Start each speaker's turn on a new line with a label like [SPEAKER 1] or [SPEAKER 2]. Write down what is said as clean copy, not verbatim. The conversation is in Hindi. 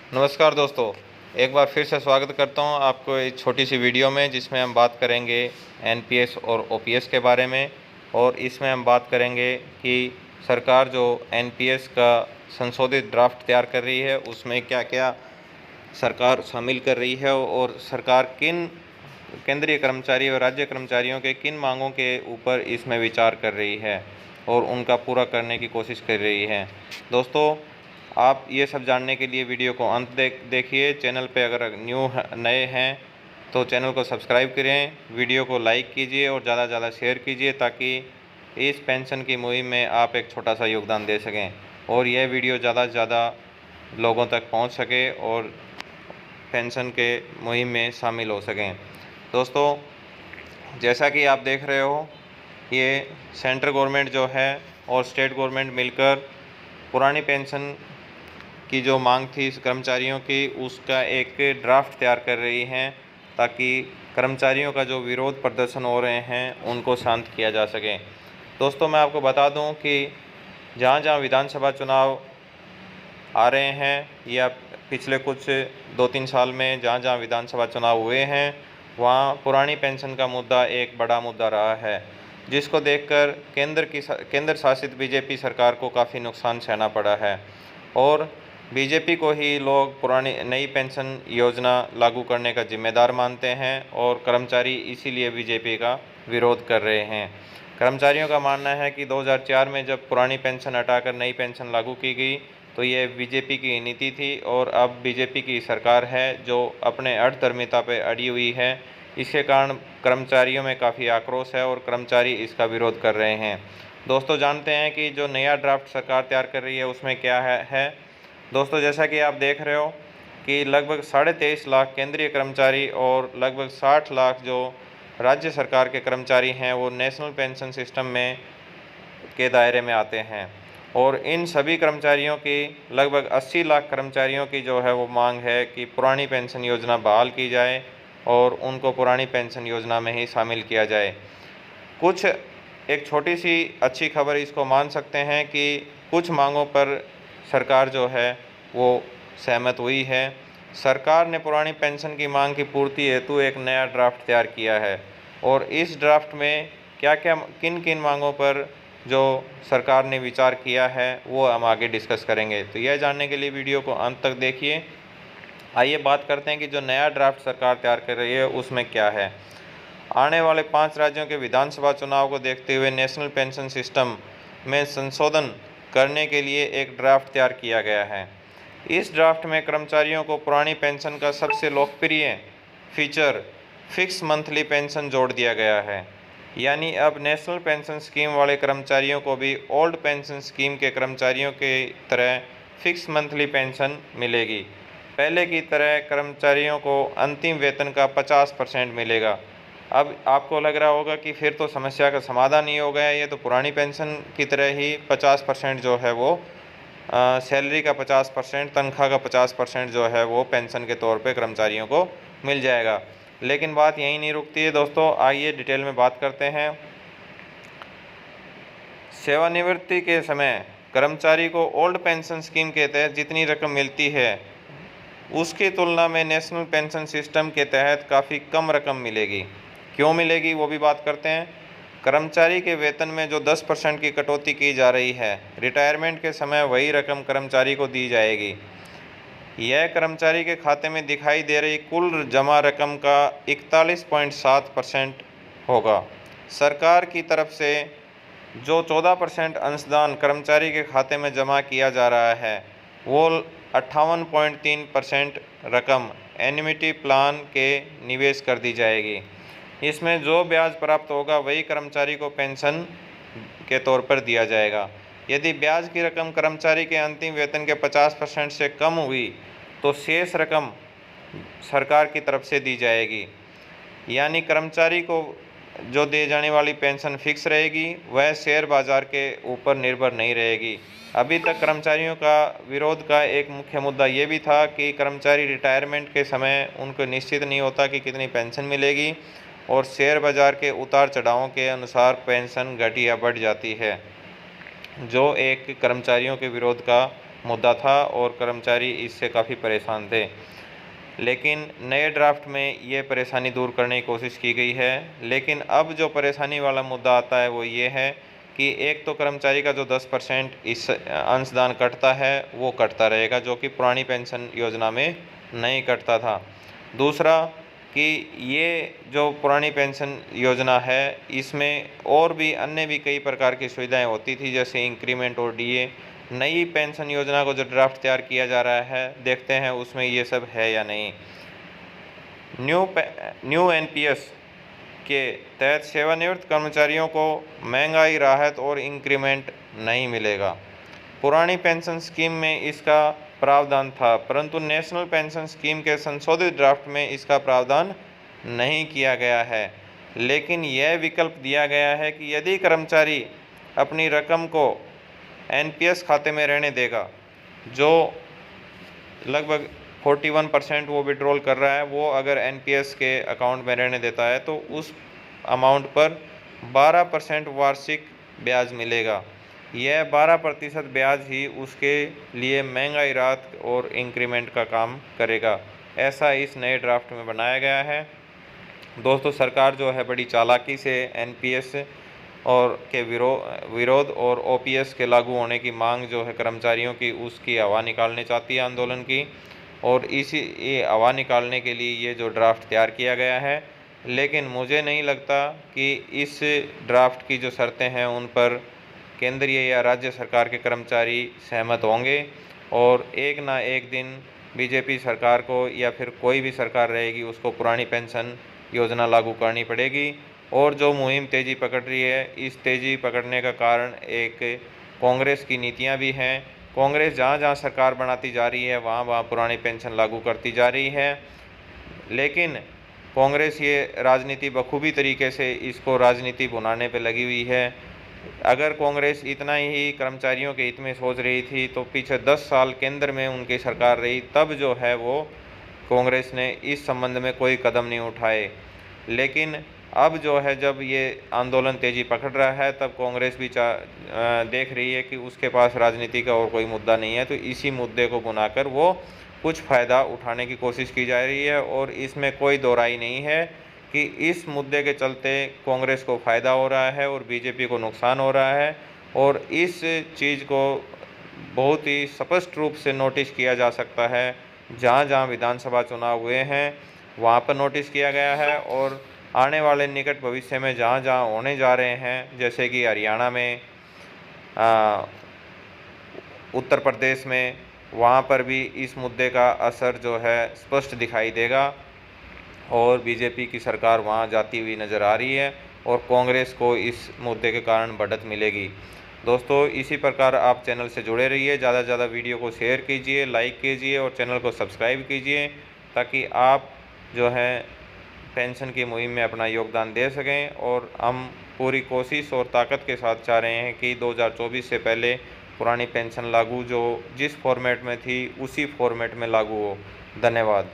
[SPEAKER 1] नमस्कार दोस्तों, एक बार फिर से स्वागत करता हूं आपको एक छोटी सी वीडियो में जिसमें हम बात करेंगे एनपीएस और ओपीएस के बारे में। और इसमें हम बात करेंगे कि सरकार जो एनपीएस का संशोधित ड्राफ्ट तैयार कर रही है उसमें क्या क्या सरकार शामिल कर रही है और सरकार किन केंद्रीय कर्मचारी और राज्य कर्मचारियों के किन मांगों के ऊपर इसमें विचार कर रही है और उनका पूरा करने की कोशिश कर रही है। दोस्तों, आप ये सब जानने के लिए वीडियो को अंत देखिए। चैनल पे अगर नए हैं तो चैनल को सब्सक्राइब करें, वीडियो को लाइक कीजिए और ज़्यादा से ज़्यादा शेयर कीजिए ताकि इस पेंशन की मुहिम में आप एक छोटा सा योगदान दे सकें और यह वीडियो ज़्यादा से ज़्यादा लोगों तक पहुंच सके और पेंशन के मुहिम में शामिल हो सकें। दोस्तों, जैसा कि आप देख रहे हो, ये सेंट्रल गवर्नमेंट जो है और स्टेट गवर्नमेंट मिलकर पुरानी पेंशन की जो मांग थी कर्मचारियों की उसका एक ड्राफ्ट तैयार कर रही हैं ताकि कर्मचारियों का जो विरोध प्रदर्शन हो रहे हैं उनको शांत किया जा सके। दोस्तों, मैं आपको बता दूं कि जहां जहां विधानसभा चुनाव आ रहे हैं या पिछले कुछ 2-3 साल में जहां जहां विधानसभा चुनाव हुए हैं वहां पुरानी पेंशन का मुद्दा एक बड़ा मुद्दा रहा है, जिसको देखकर केंद्र शासित बीजेपी सरकार को काफ़ी नुकसान सहना पड़ा है और बीजेपी को ही लोग पुरानी नई पेंशन योजना लागू करने का जिम्मेदार मानते हैं और कर्मचारी इसीलिए बीजेपी का विरोध कर रहे हैं। कर्मचारियों का मानना है कि 2004 में जब पुरानी पेंशन हटाकर नई पेंशन लागू की गई तो ये बीजेपी की नीति थी और अब बीजेपी की सरकार है जो अपने अड़धर्मिता पे अड़ी हुई है। इसके कारण कर्मचारियों में काफ़ी आक्रोश है और कर्मचारी इसका विरोध कर रहे हैं। दोस्तों, जानते हैं कि जो नया ड्राफ्ट सरकार तैयार कर रही है उसमें क्या है। दोस्तों, जैसा कि आप देख रहे हो कि लगभग 23.5 लाख केंद्रीय कर्मचारी और लगभग 60 लाख जो राज्य सरकार के कर्मचारी हैं वो नेशनल पेंशन सिस्टम में के दायरे में आते हैं और इन सभी कर्मचारियों की लगभग 80 लाख कर्मचारियों की जो है वो मांग है कि पुरानी पेंशन योजना बहाल की जाए और उनको पुरानी पेंशन योजना में ही शामिल किया जाए। कुछ एक छोटी सी अच्छी खबर इसको मान सकते हैं कि कुछ मांगों पर सरकार जो है वो सहमत हुई है। सरकार ने पुरानी पेंशन की मांग की पूर्ति हेतु एक नया ड्राफ्ट तैयार किया है और इस ड्राफ्ट में क्या क्या किन किन मांगों पर जो सरकार ने विचार किया है वो हम आगे डिस्कस करेंगे। तो यह जानने के लिए वीडियो को अंत तक देखिए। आइए बात करते हैं कि जो नया ड्राफ्ट सरकार तैयार कर रही है उसमें क्या है। आने वाले 5 राज्यों के विधानसभा चुनाव को देखते हुए नेशनल पेंशन सिस्टम में संशोधन करने के लिए एक ड्राफ्ट तैयार किया गया है। इस ड्राफ्ट में कर्मचारियों को पुरानी पेंशन का सबसे लोकप्रिय फीचर फिक्स मंथली पेंशन जोड़ दिया गया है, यानी अब नेशनल पेंशन स्कीम वाले कर्मचारियों को भी ओल्ड पेंशन स्कीम के कर्मचारियों के तरह फिक्स मंथली पेंशन मिलेगी। पहले की तरह कर्मचारियों को अंतिम वेतन का 50% मिलेगा। अब आपको लग रहा होगा कि फिर तो समस्या का समाधान ही हो गया, ये तो पुरानी पेंशन की तरह ही 50% जो है वो सैलरी का 50%, तनख्वाह का 50% जो है वो पेंशन के तौर पे कर्मचारियों को मिल जाएगा। लेकिन बात यहीं नहीं रुकती है दोस्तों, आइए डिटेल में बात करते हैं। सेवानिवृत्ति के समय कर्मचारी को ओल्ड पेंशन स्कीम के तहत जितनी रकम मिलती है उसकी तुलना में नेशनल पेंशन सिस्टम के तहत काफ़ी कम रकम मिलेगी। क्यों मिलेगी वो भी बात करते हैं। कर्मचारी के वेतन में जो 10% की कटौती की जा रही है, रिटायरमेंट के समय वही रकम कर्मचारी को दी जाएगी। यह कर्मचारी के खाते में दिखाई दे रही कुल जमा रकम का 41.7% होगा। सरकार की तरफ से जो 14% अंशदान कर्मचारी के खाते में जमा किया जा रहा है वो 58.3% रकम एन्युटी प्लान के निवेश कर दी जाएगी। इसमें जो ब्याज प्राप्त होगा वही कर्मचारी को पेंशन के तौर पर दिया जाएगा। यदि ब्याज की रकम कर्मचारी के अंतिम वेतन के 50% से कम हुई तो शेष रकम सरकार की तरफ से दी जाएगी, यानी कर्मचारी को जो दी जाने वाली पेंशन फिक्स रहेगी, वह शेयर बाजार के ऊपर निर्भर नहीं रहेगी। अभी तक कर्मचारियों का विरोध का एक मुख्य मुद्दा ये भी था कि कर्मचारी रिटायरमेंट के समय उनको निश्चित नहीं होता कि कितनी पेंशन मिलेगी और शेयर बाजार के उतार चढ़ावों के अनुसार पेंशन घट या बढ़ जाती है, जो एक कर्मचारियों के विरोध का मुद्दा था और कर्मचारी इससे काफ़ी परेशान थे। लेकिन नए ड्राफ्ट में ये परेशानी दूर करने की कोशिश की गई है। लेकिन अब जो परेशानी वाला मुद्दा आता है वो ये है कि एक तो कर्मचारी का जो 10% इस अंशदान कटता है वो कटता रहेगा, जो कि पुरानी पेंशन योजना में नहीं कटता था। दूसरा कि ये जो पुरानी पेंशन योजना है इसमें और भी अन्य भी कई प्रकार की सुविधाएं होती थी, जैसे इंक्रीमेंट और डीए। नई पेंशन योजना को जो ड्राफ्ट तैयार किया जा रहा है, देखते हैं उसमें ये सब है या नहीं। न्यू एनपीएस के तहत सेवानिवृत्त कर्मचारियों को महंगाई राहत और इंक्रीमेंट नहीं मिलेगा। पुरानी पेंशन स्कीम में इसका प्रावधान था, परंतु नेशनल पेंशन स्कीम के संशोधित ड्राफ्ट में इसका प्रावधान नहीं किया गया है। लेकिन यह विकल्प दिया गया है कि यदि कर्मचारी अपनी रकम को एनपीएस खाते में रहने देगा, जो लगभग 41% वो विड्रॉल कर रहा है, वो अगर एनपीएस के अकाउंट में रहने देता है तो उस अमाउंट पर 12% वार्षिक ब्याज मिलेगा। यह 12% ब्याज ही उसके लिए महंगाई राहत और इंक्रीमेंट का काम करेगा। ऐसा इस नए ड्राफ्ट में बनाया गया है। दोस्तों, सरकार जो है बड़ी चालाकी से एनपीएस और के विरोध और ओपीएस के लागू होने की मांग जो है कर्मचारियों की, उसकी हवा निकालने चाहती है आंदोलन की, और इसी हवा निकालने के लिए ये जो ड्राफ्ट तैयार किया गया है। लेकिन मुझे नहीं लगता कि इस ड्राफ्ट की जो शर्तें हैं उन पर केंद्रीय या राज्य सरकार के कर्मचारी सहमत होंगे, और एक ना एक दिन बीजेपी सरकार को या फिर कोई भी सरकार रहेगी उसको पुरानी पेंशन योजना लागू करनी पड़ेगी। और जो मुहिम तेज़ी पकड़ रही है, इस तेज़ी पकड़ने का कारण एक कांग्रेस की नीतियां भी हैं। कांग्रेस जहां जहां सरकार बनाती जा रही है वहां वहां पुरानी पेंशन लागू करती जा रही है। लेकिन कांग्रेस ये राजनीति बखूबी तरीके से इसको राजनीति बनाने पे लगी हुई है। अगर कांग्रेस इतना ही कर्मचारियों के हित में सोच रही थी तो पीछे 10 साल केंद्र में उनकी सरकार रही, तब जो है वो कांग्रेस ने इस संबंध में कोई कदम नहीं उठाए। लेकिन अब जो है जब ये आंदोलन तेज़ी पकड़ रहा है, तब कांग्रेस भी देख रही है कि उसके पास राजनीति का और कोई मुद्दा नहीं है, तो इसी मुद्दे को बुनाकर वो कुछ फ़ायदा उठाने की कोशिश की जा रही है। और इसमें कोई दोहराई नहीं है कि इस मुद्दे के चलते कांग्रेस को फ़ायदा हो रहा है और बीजेपी को नुकसान हो रहा है। और इस चीज़ को बहुत ही स्पष्ट रूप से नोटिस किया जा सकता है। जहाँ जहाँ विधानसभा चुनाव हुए हैं वहाँ पर नोटिस किया गया है, और आने वाले निकट भविष्य में जहाँ जहाँ होने जा रहे हैं, जैसे कि हरियाणा में, उत्तर प्रदेश में, वहाँ पर भी इस मुद्दे का असर जो है स्पष्ट दिखाई देगा, और बीजेपी की सरकार वहाँ जाती हुई नज़र आ रही है और कांग्रेस को इस मुद्दे के कारण बढ़त मिलेगी। दोस्तों, इसी प्रकार आप चैनल से जुड़े रहिए, ज़्यादा से ज़्यादा वीडियो को शेयर कीजिए, लाइक कीजिए और चैनल को सब्सक्राइब कीजिए, ताकि आप जो है पेंशन की मुहिम में अपना योगदान दे सकें। और हम पूरी कोशिश और ताकत के साथ चाह रहे हैं कि 2024 से पहले पुरानी पेंशन लागू जो जिस फॉर्मेट में थी उसी फॉर्मेट में लागू हो। धन्यवाद।